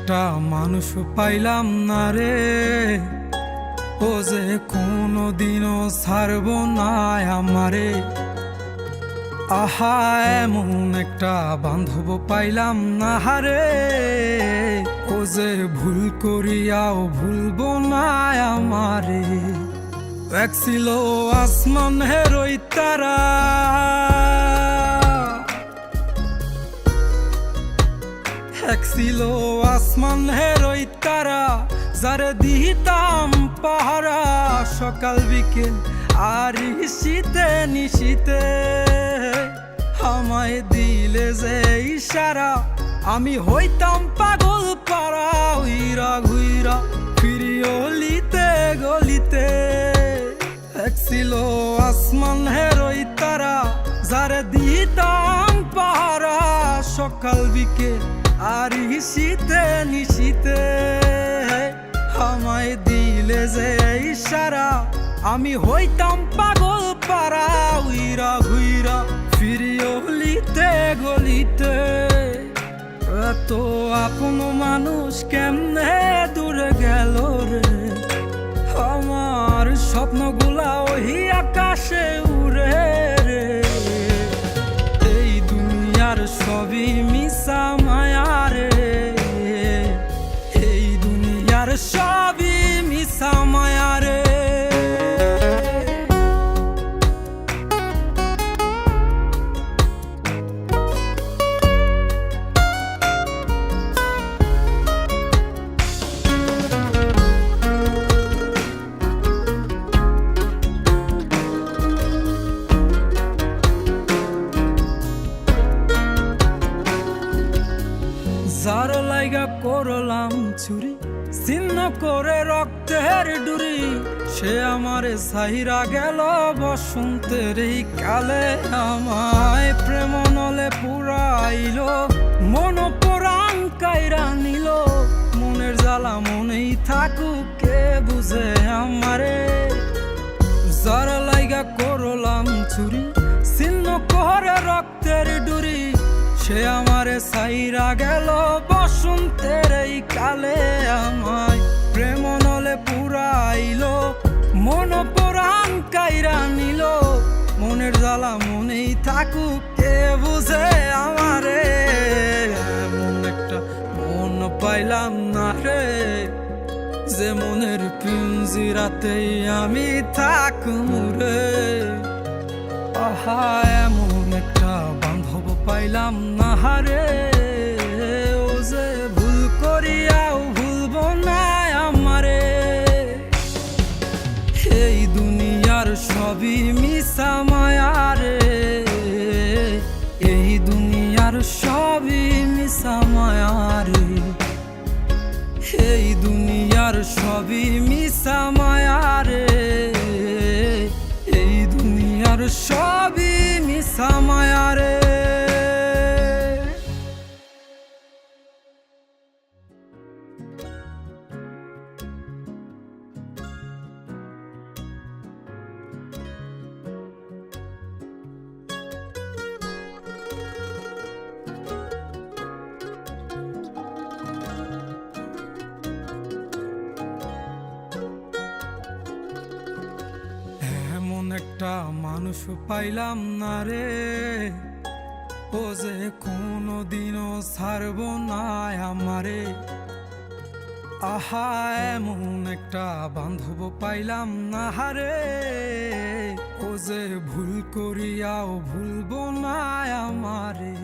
একটা মানুষ পাইলাম না রে, ও যে কোনোদিনও ছাড়ব না আমারে। আহা, এমন একটা বান্ধব পাইলাম না রে, ও যে ভুল করিয়াও ভুলব না আমারে। এক ছিল আসমান হেরোই তারা, এক ছিল আসমান হেরোই তারা, যারে দিতাম পাহারা সকাল বিকেল আর শীতে নিশীতে। আমায় দিলে যে ইশারা, আমি হইতাম পাগল পারা, উইরা ঘুইরা ফিরি অলিতে গলিতে। এক ছিল আসমান হেরোই তারা, যারে দিতাম পাহারা সকাল বিকেল আর শীতে নিশীতে। আমায় দিলে যে ইশারা, আমি হইতাম পাগল পারা, উইরা ঘুইরা ফিরি অলিতে গলিতে। এত আপন মানুষ কেমনে দূরে গেল রে, আমার স্বপ্নগুলা ওই আকাশে উড়ে রে। এই দুনিয়ার সবই মিশা মায়া রে, এই দুনিয়ার সবই মিশা মায়া রে। যার লাইগা করলাম চুরি, ছিন্ন করে রক্তের ডুরি, সে আমারে সাহিরা গেল বসন্তের এই কালে। আমায় প্রেম নলে পুরাইল, মন পরাণ কাইরা নিল। মনের জ্বালা মনেই থাকুক, কে বুঝে আমারে। যার লাইগা করলাম চুরি, ছিন্ন করে রক্তের ডুরি, সে আমারে সাইরা গেল বসন্তের এই কালে। আমায় প্রেম নলে পুরাইল, মন পরাণ কাইরা নিল। মনের জ্বালা মনেই থাকুক, কে বুঝে আমারে। এমন একটা মন পাইলাম না রে, যে মনের পিঞ্জিরাতেই আমি থাকুম রে। আহা, এমন একটা বান্ধব পাইলাম না রে, ও যে ভুল করিয়াও ভুলব না আমারে। এই দুনিয়ার সবই মিশা মায়া রে, এই দুনিয়ার সবই মিশা মায়া রে। এই দুনিয়ার সবই মিশা মায়া রে, এই দুনিয়ার সবই মিশা মায়া রে। একটা মানুষ পাইলাম না রে, ও যে কোনোদিনও ছাড়ব না আমারে। আহা, এমন একটা বান্ধব পাইলাম না রে, ও যে ভুল করিয়াও ভুলব না আমারে।